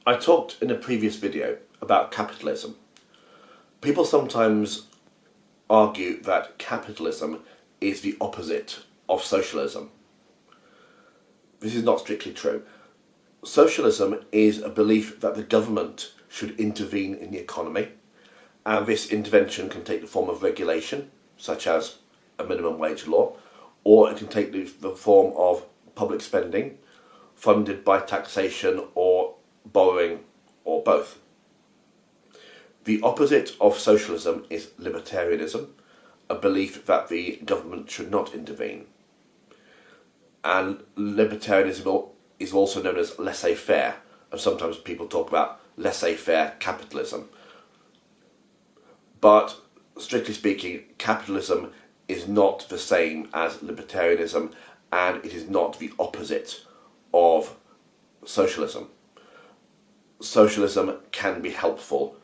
I talked in a previous video about capitalism. People sometimes argue that capitalism is the opposite of socialism. This is not strictly true. Socialism is a belief that the government should intervene in the economy, and this intervention can take the form of regulation, such as a minimum wage law, or it can take the form of public spending, funded by taxation or borrowing, or both. The opposite of socialism is libertarianism, a belief that the government should not intervene. And libertarianism is also known as laissez-faire, and sometimes people talk about laissez-faire capitalism. But strictly speaking, capitalism is not the same as libertarianism, and it is not the opposite of socialism. Socialism can be helpful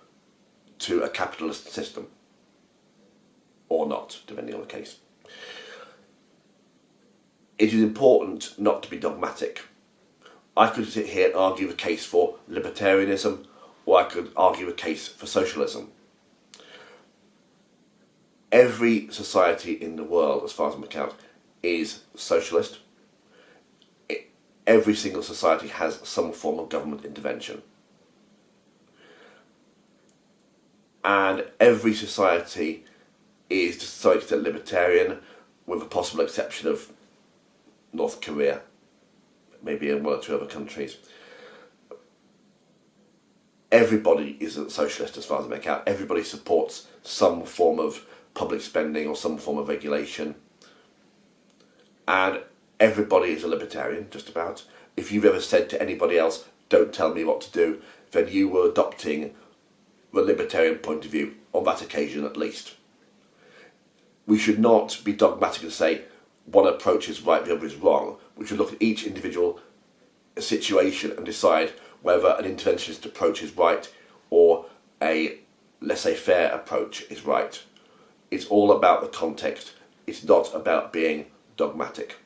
to a capitalist system, or not, depending on the case. It is important not to be dogmatic. I could sit here and argue the case for libertarianism, or I could argue a case for socialism. Every society in the world, as far as I'm concerned, is socialist. Every single society has some form of government intervention. And every society is decided to libertarian, with a possible exception of North Korea, maybe in one or two other countries. Everybody is a socialist as far as I make out. Everybody supports some form of public spending or some form of regulation. And everybody is a libertarian, just about. If you've ever said to anybody else, "Don't tell me what to do," then you were adopting the libertarian point of view, on that occasion at least. We should not be dogmatic and say one approach is right, the other is wrong. We should look at each individual situation and decide whether an interventionist approach is right or a laissez-faire approach is right. It's all about the context. It's not about being dogmatic.